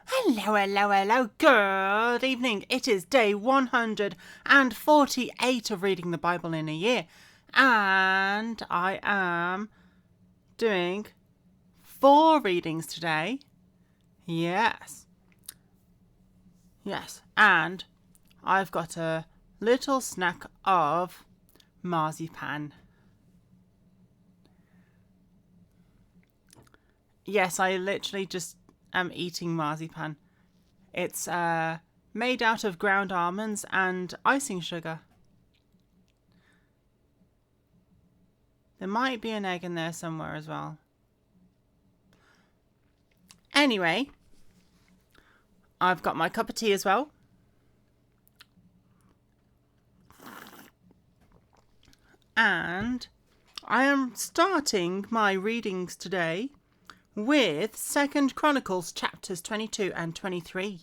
Hello. Good evening. It is day 148 of reading the Bible in a year. And I am doing 4 readings today. Yes. And I've got a little snack of marzipan. Yes, I literally just am eating marzipan. It's made out of ground almonds and icing sugar. There might be an egg in there somewhere as well. Anyway, I've got my cup of tea as well. And I am starting my readings today with 2 Chronicles chapters 22 and 23.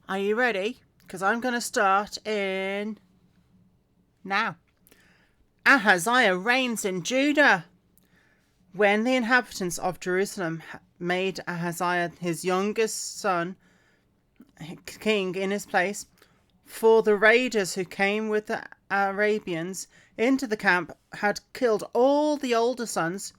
Are you ready? Because I'm going to start in now. Ahaziah reigns in Judah. When the inhabitants of Jerusalem made Ahaziah his youngest son king in his place, for the raiders who came with the Arabians into the camp had killed all the older sons,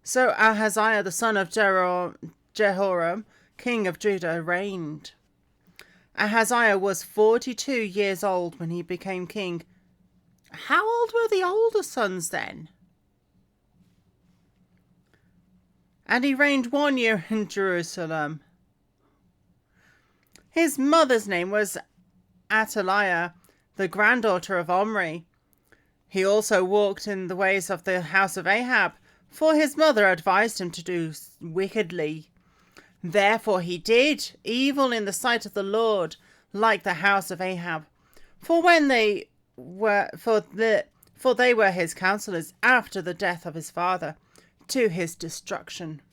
so Ahaziah the son of Jehoram, king of Judah, reigned. Ahaziah was 42 years old when he became king. How old were the older sons then? And he reigned 1 year in Jerusalem. His mother's name was Athaliah, the granddaughter of Omri. He also walked in the ways of the house of Ahab, for his mother advised him to do wickedly. Therefore he did evil in the sight of the Lord, like the house of Ahab. For they were his counselors after the death of his father, to his destruction.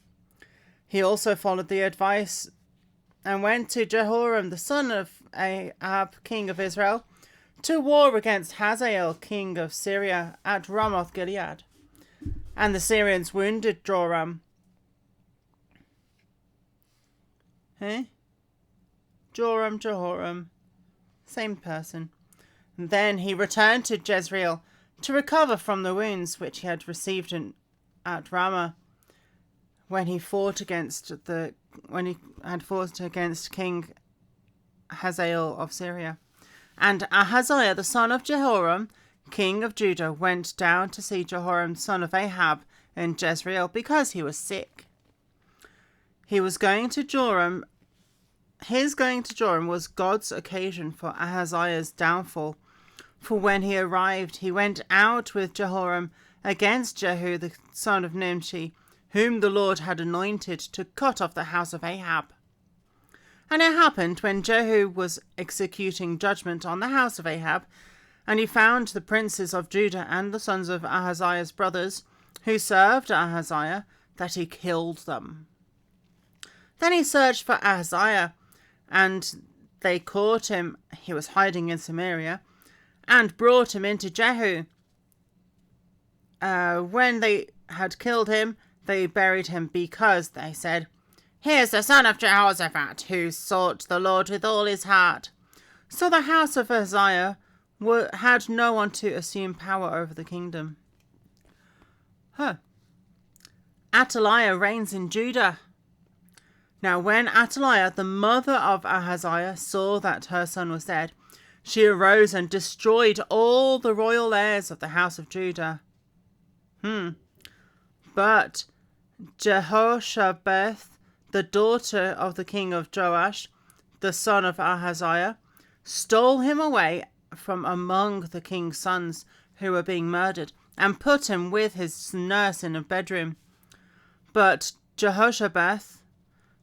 He also followed the advice and went to Jehoram the son of Ahab, king of Israel, to war against Hazael, king of Syria, at Ramoth Gilead. And the Syrians wounded Jehoram. Jehoram. Same person. And then he returned to Jezreel to recover from the wounds which he had received at Ramah when he had fought against King Hazael of Syria. And Ahaziah the son of Jehoram, king of Judah, went down to see Jehoram son of Ahab in Jezreel because he was sick. His going to Joram was God's occasion for Ahaziah's downfall. For when he arrived, he went out with Jehoram against Jehu the son of Nimshi, whom the Lord had anointed to cut off the house of Ahab. And it happened when Jehu was executing judgment on the house of Ahab, and he found the princes of Judah and the sons of Ahaziah's brothers, who served Ahaziah, that he killed them. Then he searched for Ahaziah, and they caught him. He was hiding in Samaria, and brought him into Jehu. When they had killed him, they buried him because they said, "He is the son of Jehoshaphat, who sought the Lord with all his heart." So the house of Ahaziah had no one to assume power over the kingdom. Athaliah reigns in Judah. Now when Athaliah, the mother of Ahaziah, saw that her son was dead, she arose and destroyed all the royal heirs of the house of Judah. But Jehoshabeth, the daughter of the king of Joash, the son of Ahaziah, stole him away from among the king's sons who were being murdered, and put him with his nurse in a bedroom. But Jehoshabeth,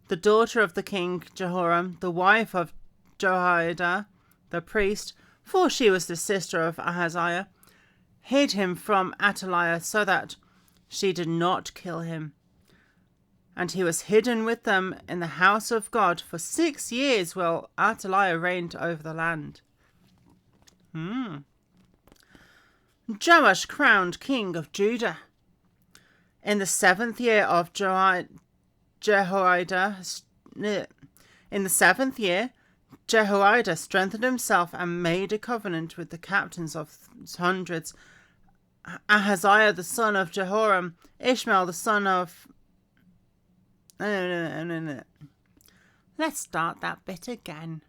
the daughter of the king Jehoram, the wife of Jehoiada the priest, for she was the sister of Ahaziah, hid him from Athaliah so that she did not kill him. And he was hidden with them in the house of God for 6 years while Athaliah reigned over the land. Joash crowned king of Judah. In the 7th year of Jehoiada, strengthened himself and made a covenant with the captains of hundreds. Ahaziah the son of Jehoram, Ishmael the son of... No. Let's start that bit again.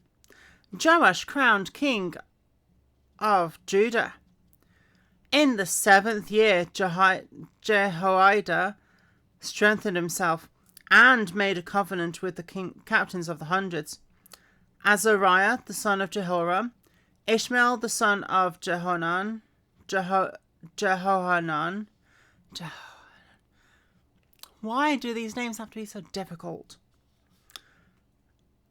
Joash crowned king of Judah. In the 7th year, Jehoiada strengthened himself and made a covenant with the captains of the hundreds. Azariah the son of Jehoram, Ishmael the son of Jehohanan. Why do these names have to be so difficult?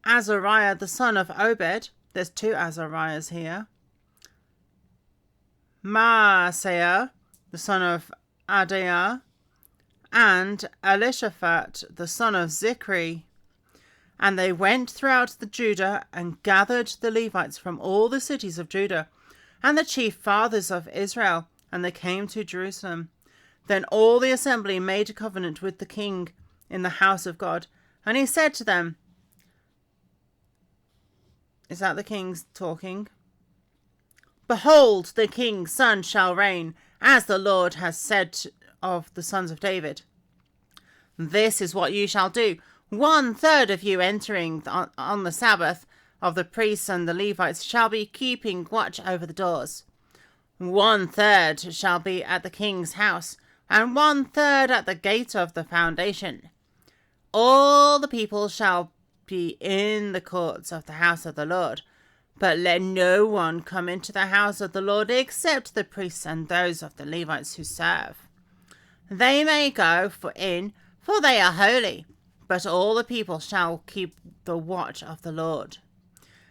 Azariah the son of Obed. There's 2 Azariahs here. Maaseiah the son of Adaiah, and Elishaphat the son of Zikri. And they went throughout the Judah and gathered the Levites from all the cities of Judah and the chief fathers of Israel, and they came to Jerusalem. Then all the assembly made a covenant with the king in the house of God, and he said to them... Is that the king's talking? Behold, the king's son shall reign, as the Lord has said of the sons of David. This is what you shall do. 1/3 of you entering on the Sabbath of the priests and the Levites shall be keeping watch over the doors. 1/3 shall be at the king's house, and 1/3 at the gate of the foundation. All the people shall be in the courts of the house of the Lord, but let no one come into the house of the Lord except the priests and those of the Levites who serve. They may go in, for they are holy, but all the people shall keep the watch of the Lord.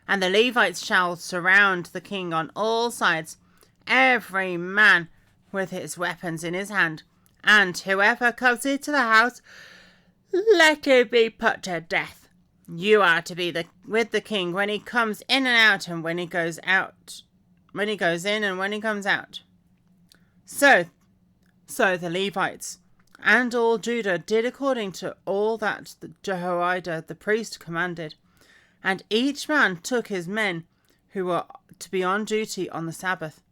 And the Levites shall surround the king on all sides, every man with his weapons in his hand, and whoever comes into the house, let him be put to death. You are to be with the king when he comes in and out, and when he goes out, when he goes in and when he comes out. So the Levites and all Judah did according to all that Jehoiada the priest commanded, and each man took his men who were to be on duty on the Sabbath,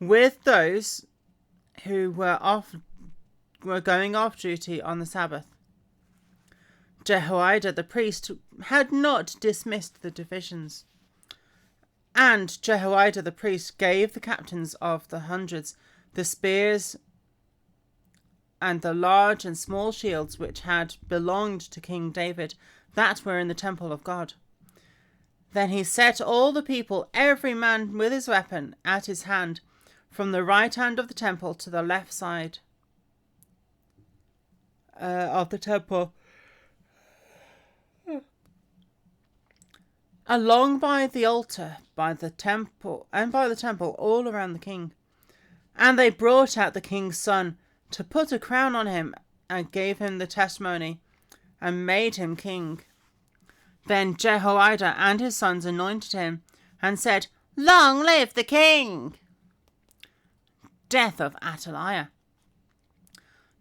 with those who were going off duty on the Sabbath. Jehoiada the priest had not dismissed the divisions. And Jehoiada the priest gave the captains of the hundreds the spears and the large and small shields which had belonged to King David, that were in the temple of God. Then he set all the people, every man with his weapon at his hand, from the right hand of the temple to the left side of the temple, along by the altar, by the temple, all around the king. And they brought out the king's son to put a crown on him, and gave him the testimony, and made him king. Then Jehoiada and his sons anointed him, and said, Long live the king! Death of Athaliah.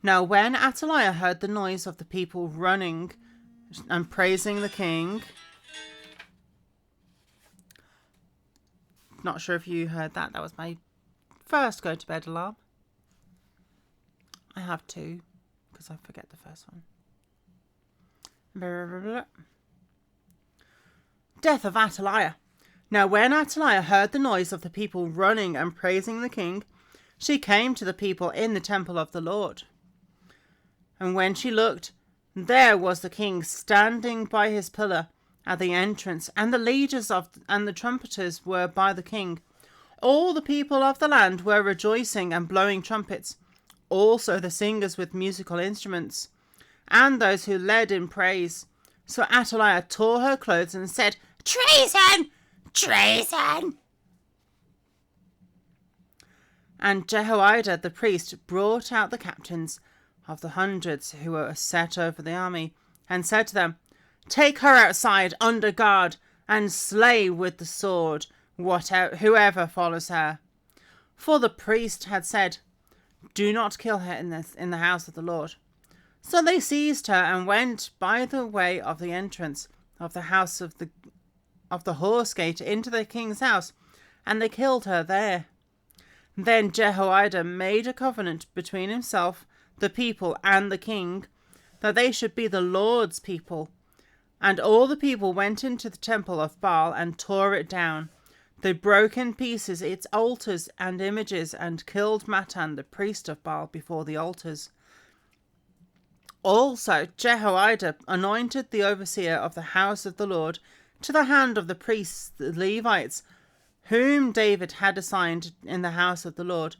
Now when Athaliah heard the noise of the people running and praising the king... Not sure if you heard that. That was my first go to bed alarm. I have 2 because I forget the first one. Blah, blah, blah. Death of Athaliah. Now when Athaliah heard the noise of the people running and praising the king, she came to the people in the temple of the Lord. And when she looked, there was the king standing by his pillar at the entrance, and the leaders and the trumpeters were by the king. All the people of the land were rejoicing and blowing trumpets, also the singers with musical instruments, and those who led in praise. So Athaliah tore her clothes and said, Treason! Treason! And Jehoiada the priest brought out the captains of the hundreds who were set over the army, and said to them, Take her outside under guard, and slay with the sword whoever follows her. For the priest had said, "Do not kill her in the house of the Lord." So they seized her and went by the way of the entrance of the house of the horse gate into the king's house, and they killed her there. Then Jehoiada made a covenant between himself, the people, and the king, that they should be the Lord's people. And all the people went into the temple of Baal and tore it down. They broke in pieces its altars and images, and killed Mattan, the priest of Baal, before the altars. Also Jehoiada anointed the overseer of the house of the Lord to the hand of the priests, the Levites, whom David had assigned in the house of the Lord,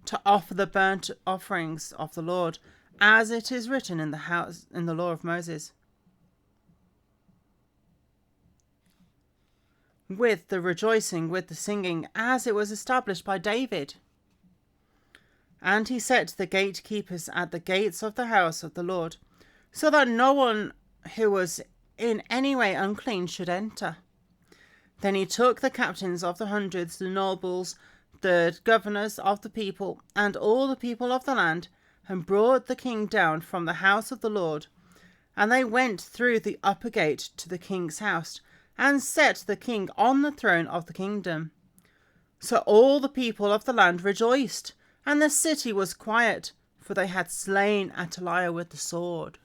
to offer the burnt offerings of the Lord, as it is written in the law of Moses, with the rejoicing, with the singing, as it was established by David. And he set the gatekeepers at the gates of the house of the Lord, so that no one who was in any way unclean should enter. Then he took the captains of the hundreds, the nobles, the governors of the people, and all the people of the land, and brought the king down from the house of the Lord. And they went through the upper gate to the king's house, and set the king on the throne of the kingdom. So all the people of the land rejoiced, and the city was quiet, for they had slain Athaliah with the sword.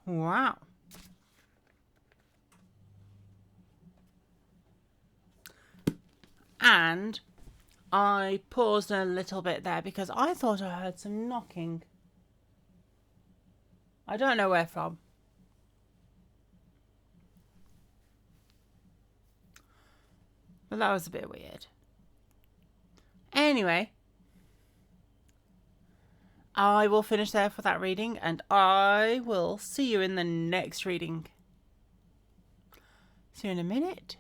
Wow. And I paused a little bit there because I thought I heard some knocking. I don't know where from. But that was a bit weird. Anyway, I will finish there for that reading, and I will see you in the next reading. See you in a minute.